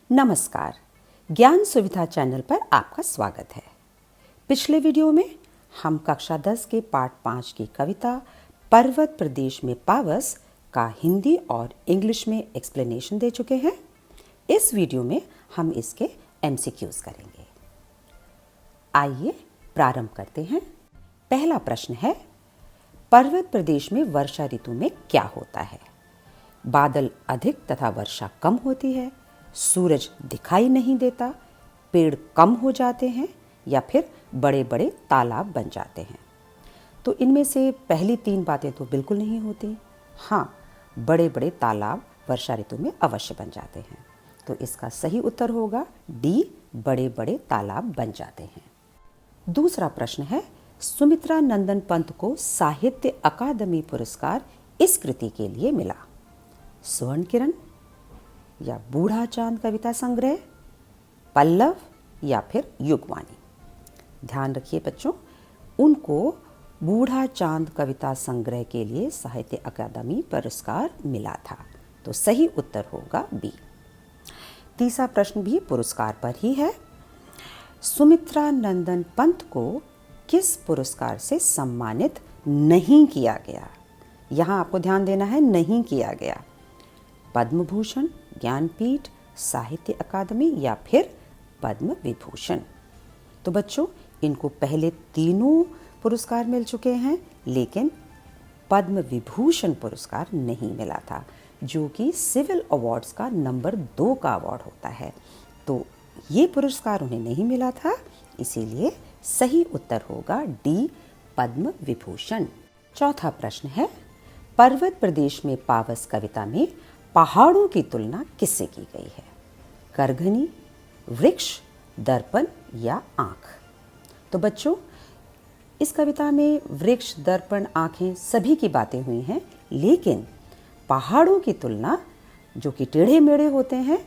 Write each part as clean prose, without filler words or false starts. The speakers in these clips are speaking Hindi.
नमस्कार, ज्ञान सुविधा चैनल पर आपका स्वागत है। पिछले वीडियो में हम कक्षा 10 के पाठ 5 की कविता पर्वत प्रदेश में पावस का हिंदी और इंग्लिश में एक्सप्लेनेशन दे चुके हैं। इस वीडियो में हम इसके MCQs करेंगे। आइए प्रारंभ करते हैं। पहला प्रश्न है, पर्वत प्रदेश में वर्षा ऋतु में क्या होता है? बादल अधिक तथा वर्षा कम होती है, सूरज दिखाई नहीं देता, पेड़ कम हो जाते हैं या फिर बड़े बड़े तालाब बन जाते हैं। तो इनमें से पहली 3 बातें तो बिल्कुल नहीं होती। हाँ, बड़े बड़े तालाब वर्षा ऋतु में अवश्य बन जाते हैं। तो इसका सही उत्तर होगा डी, बड़े बड़े तालाब बन जाते हैं। दूसरा प्रश्न है, सुमित्रा नंदन पंत को साहित्य अकादमी पुरस्कार इस कृति के लिए मिला? स्वर्ण किरण या बूढ़ा चांद कविता संग्रह, पल्लव या फिर युगवाणी? ध्यान रखिए बच्चों, उनको बूढ़ा चांद कविता संग्रह के लिए साहित्य अकादमी पुरस्कार मिला था। तो सही उत्तर होगा बी। तीसरा प्रश्न भी पुरस्कार पर ही है। सुमित्रा नंदन पंत को किस पुरस्कार से सम्मानित नहीं किया गया? यहाँ आपको ध्यान देना है, नहीं किया गया। पद्म भूषण, ज्ञानपीठ, साहित्य अकादमी या फिर पद्म विभूषण? तो बच्चों, इनको पहले तीनों पुरस्कार मिल चुके हैं, लेकिन पद्म विभूषण पुरस्कार नहीं मिला था, जो कि सिविल अवार्ड्स का नंबर 2 का अवार्ड होता है। तो ये पुरस्कार उन्हें नहीं मिला था, इसीलिए सही उत्तर होगा डी, पद्म विभूषण। चौथा प्रश्न है, पर्वत प्रदेश में पावस कविता में पहाड़ों की तुलना किससे की गई है? करघनी, वृक्ष, दर्पण या आँख? तो बच्चों, इस कविता में वृक्ष, दर्पण, आँखें सभी की बातें हुई हैं, लेकिन पहाड़ों की तुलना, जो कि टेढ़े मेढ़े होते हैं,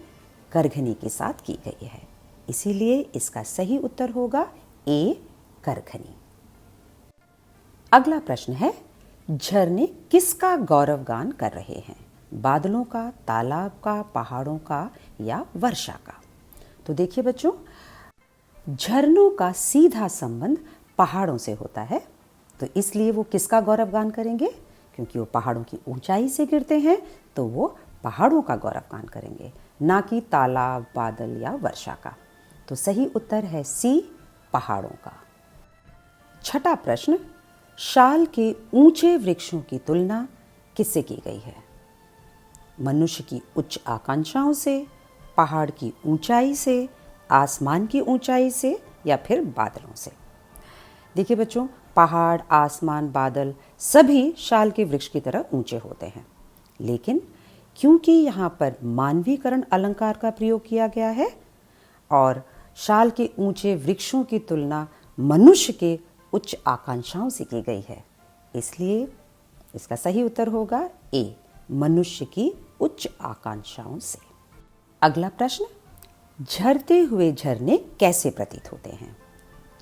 करघनी के साथ की गई है। इसीलिए इसका सही उत्तर होगा ए, करघनी। अगला प्रश्न है, झरने किसका गौरवगान कर रहे हैं? बादलों का, तालाब का, पहाड़ों का या वर्षा का? तो देखिए बच्चों, झरनों का सीधा संबंध पहाड़ों से होता है, तो इसलिए वो किसका गौरवगान करेंगे? क्योंकि वो पहाड़ों की ऊंचाई से गिरते हैं, तो वो पहाड़ों का गौरवगान करेंगे, ना कि तालाब, बादल या वर्षा का। तो सही उत्तर है सी, पहाड़ों का। छठा प्रश्न, शाल के ऊंचे वृक्षों की तुलना किससे की गई है? मनुष्य की उच्च आकांक्षाओं से, पहाड़ की ऊंचाई से, आसमान की ऊंचाई से या फिर बादलों से? देखिए बच्चों, पहाड़, आसमान, बादल सभी शाल के वृक्ष की तरह ऊंचे होते हैं, लेकिन क्योंकि यहाँ पर मानवीकरण अलंकार का प्रयोग किया गया है और शाल के ऊंचे वृक्षों की तुलना मनुष्य के उच्च आकांक्षाओं से की गई है, इसलिए इसका सही उत्तर होगा ए, मनुष्य की उच्च आकांक्षाओं से। अगला प्रश्न, झरते हुए झरने कैसे प्रतीत होते हैं?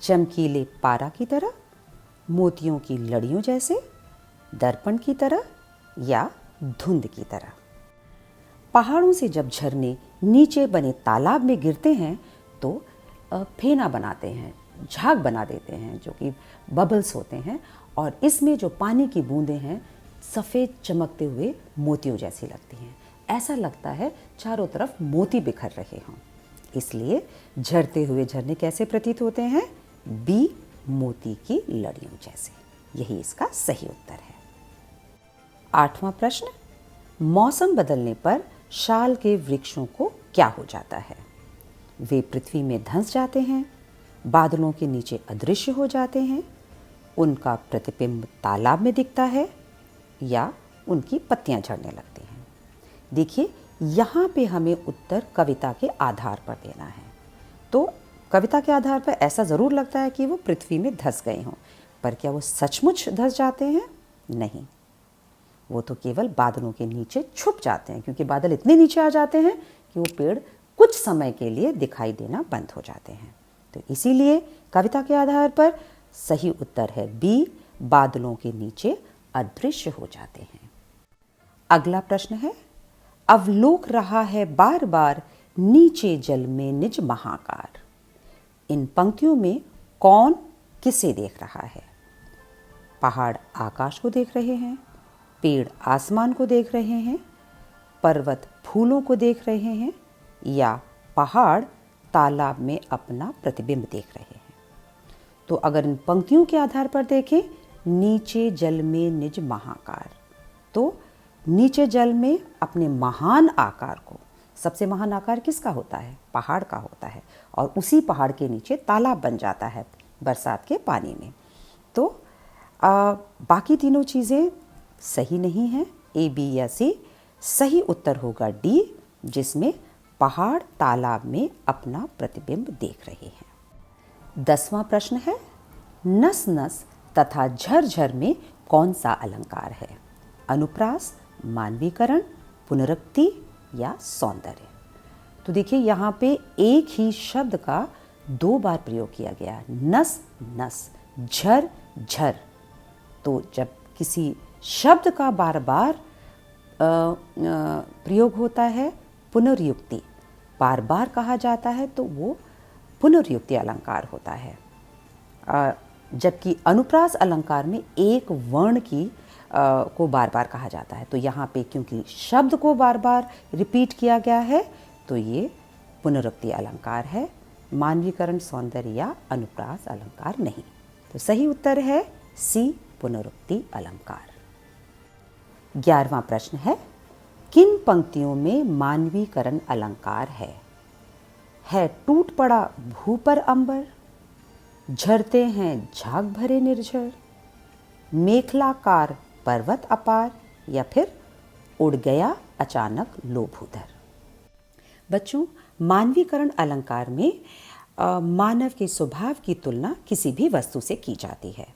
चमकीले पारा की तरह, मोतियों की लड़ियों जैसे, दर्पण की तरह या धुंध की तरह? पहाड़ों से जब झरने नीचे बने तालाब में गिरते हैं तो फेना बनाते हैं, झाग बना देते हैं, जो कि बबल्स होते हैं, और इसमें जो पानी की बूंदें हैं सफ़ेद चमकते हुए मोतियों जैसी लगती हैं। ऐसा लगता है चारों तरफ मोती बिखर रहे हों, इसलिए झरते हुए झरने कैसे प्रतीत होते हैं? बी, मोती की लड़ियों जैसे। यही इसका सही उत्तर है। आठवां प्रश्न, मौसम बदलने पर शाल के वृक्षों को क्या हो जाता है? वे पृथ्वी में धंस जाते हैं, बादलों के नीचे अदृश्य हो जाते हैं, उनका प्रतिबिंब तालाब में दिखता है या उनकी पत्तियां झड़ने लगती हैं? देखिए, यहाँ पे हमें उत्तर कविता के आधार पर देना है। तो कविता के आधार पर ऐसा ज़रूर लगता है कि वो पृथ्वी में धंस गए हों, पर क्या वो सचमुच धंस जाते हैं? नहीं, वो तो केवल बादलों के नीचे छुप जाते हैं, क्योंकि बादल इतने नीचे आ जाते हैं कि वो पेड़ कुछ समय के लिए दिखाई देना बंद हो जाते हैं। तो इसीलिए कविता के आधार पर सही उत्तर है बी, बादलों के नीचे अदृश्य हो जाते हैं। अगला प्रश्न है, अवलोक रहा है बार बार नीचे जल में निज महाकार। इन पंक्तियों में कौन किसे देख रहा है? पहाड़ आकाश को देख रहे हैं, पेड़ आसमान को देख रहे हैं, पर्वत फूलों को देख रहे हैं, या पहाड़ तालाब में अपना प्रतिबिंब देख रहे हैं? तो अगर इन पंक्तियों के आधार पर देखें, नीचे जल में निज महाकार, तो नीचे जल में अपने महान आकार को, सबसे महान आकार किसका होता है? पहाड़ का होता है, और उसी पहाड़ के नीचे तालाब बन जाता है बरसात के पानी में। तो बाकी तीनों चीज़ें सही नहीं हैं, ए, बी या सी। सही उत्तर होगा डी, जिसमें पहाड़ तालाब में अपना प्रतिबिंब देख रहे हैं। 10वां प्रश्न है, नस नस तथा झरझर में कौन सा अलंकार है? अनुप्रास, मानवीकरण, पुनरुक्ति या सौंदर्य? तो देखिए यहाँ पे एक ही शब्द का 2 बार प्रयोग किया गया है, नस नस, झर झर। तो जब किसी शब्द का बार बार प्रयोग होता है, पुनर्युक्ति, बार बार कहा जाता है, तो वो पुनर्युक्ति अलंकार होता है। जबकि अनुप्रास अलंकार में एक वर्ण की को बार बार कहा जाता है। तो यहाँ पे क्योंकि शब्द को बार बार रिपीट किया गया है, तो ये पुनरुक्ति अलंकार है। मानवीकरण, सौंदर्य या अनुप्रास अलंकार नहीं। तो सही उत्तर है सी, पुनरुक्ति अलंकार। 11वां प्रश्न है, किन पंक्तियों में मानवीकरण अलंकार है? टूट पड़ा भू पर अंबर, झरते हैं झाग भरे निर्झर, मेखलाकार पर्वत अपार, या फिर उड़ गया अचानक लो भूधर? बच्चों, मानवीकरण अलंकार में मानव के स्वभाव की तुलना किसी भी वस्तु से की जाती है।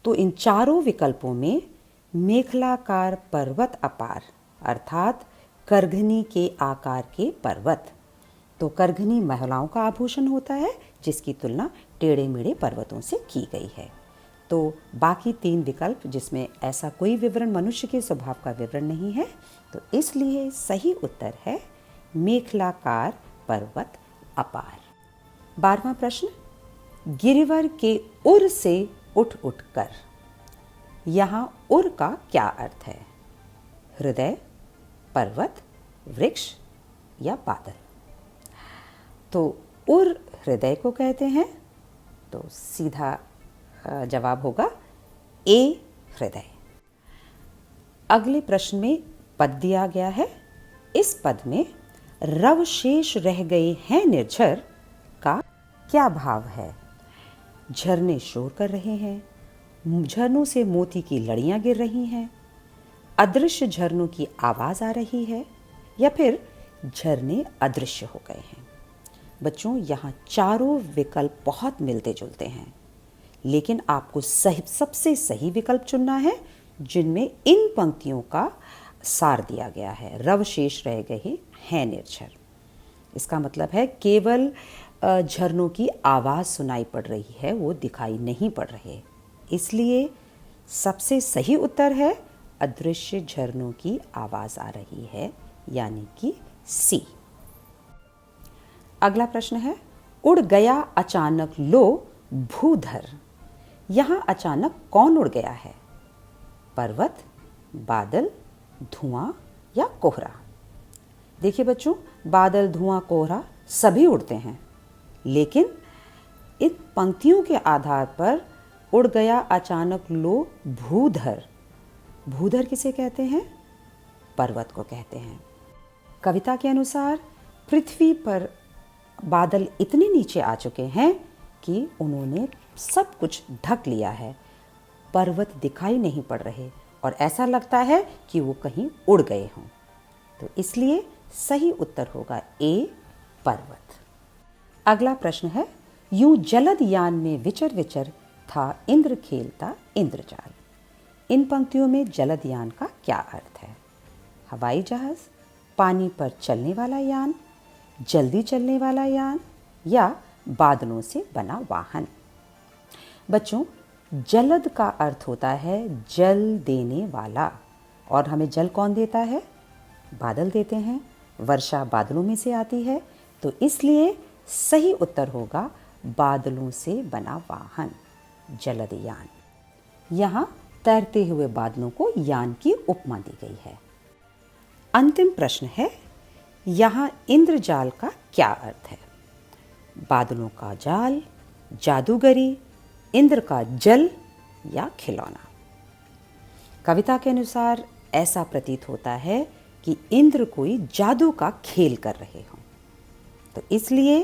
तो इन चारों विकल्पों में मेखलाकार पर्वत अपार अर्थात करघनी के आकार के पर्वत, तो करघनी महिलाओं का आभूषण होता है जिसकी तुलना टेढ़े मेढ़े पर्वतों से की गई है। तो बाकी 3 विकल्प जिसमें ऐसा कोई विवरण मनुष्य के स्वभाव का विवरण नहीं है, तो इसलिए सही उत्तर है मेखलाकार पर्वत अपार। 12वां प्रश्न, गिरिवर के उर से उठ उठ कर, यहाँ उर का क्या अर्थ है? हृदय, पर्वत, वृक्ष या बादल? तो उर हृदय को कहते हैं, तो सीधा जवाब होगा ए, हृदय। अगले प्रश्न में पद दिया गया है। इस पद में रव शेष रह गए हैं निर्झर का क्या भाव है? झरने शोर कर रहे हैं, झरनों से मोती की लड़ियां गिर रही हैं, अदृश्य झरनों की आवाज आ रही है, या फिर झरने अदृश्य हो गए हैं? बच्चों, यहाँ चारों विकल्प बहुत मिलते जुलते हैं, लेकिन आपको सबसे सही विकल्प चुनना है जिनमें इन पंक्तियों का सार दिया गया है। रव शेष रह गए हैं निर्झर, इसका मतलब है केवल झरनों की आवाज़ सुनाई पड़ रही है, वो दिखाई नहीं पड़ रहे। इसलिए सबसे सही उत्तर है अदृश्य झरनों की आवाज़ आ रही है, यानी कि सी। अगला प्रश्न है, उड़ गया अचानक लो भूधर, यहाँ अचानक कौन उड़ गया है? पर्वत, बादल, धुआं या कोहरा? देखिए बच्चों, बादल, धुआं, कोहरा सभी उड़ते हैं, लेकिन इन पंक्तियों के आधार पर उड़ गया अचानक लो भूधर, भूधर किसे कहते हैं? पर्वत को कहते हैं। कविता के अनुसार पृथ्वी पर बादल इतने नीचे आ चुके हैं कि उन्होंने सब कुछ ढक लिया है, पर्वत दिखाई नहीं पड़ रहे और ऐसा लगता है कि वो कहीं उड़ गए हों। तो इसलिए सही उत्तर होगा ए, पर्वत। अगला प्रश्न है, यूं जलद यान में विचर विचर था इंद्र खेलता इंद्रजाल। इन पंक्तियों में जलद यान का क्या अर्थ है? हवाई जहाज, पानी पर चलने वाला यान, जल्दी चलने वाला यान या बादलों से बना वाहन? बच्चों, जलद का अर्थ होता है जल देने वाला, और हमें जल कौन देता है? बादल देते हैं। वर्षा बादलों में से आती है, तो इसलिए सही उत्तर होगा बादलों से बना वाहन, जलदयान। यहाँ तैरते हुए बादलों को यान की उपमा दी गई है। अंतिम प्रश्न है, यहाँ इंद्रजाल का क्या अर्थ है? बादलों का जाल, जादूगरी, इंद्र का जल या खिलौना? कविता के अनुसार ऐसा प्रतीत होता है कि इंद्र कोई जादू का खेल कर रहे हों, तो इसलिए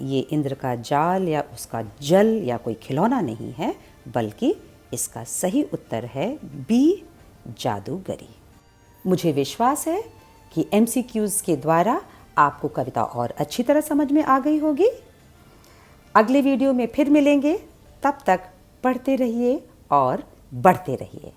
ये इंद्र का जाल या उसका जल या कोई खिलौना नहीं है, बल्कि इसका सही उत्तर है बी, जादूगरी। मुझे विश्वास है कि MCQs के द्वारा आपको कविता और अच्छी तरह समझ में आ गई होगी। अगले वीडियो में फिर मिलेंगे, तब तक पढ़ते रहिए और बढ़ते रहिए।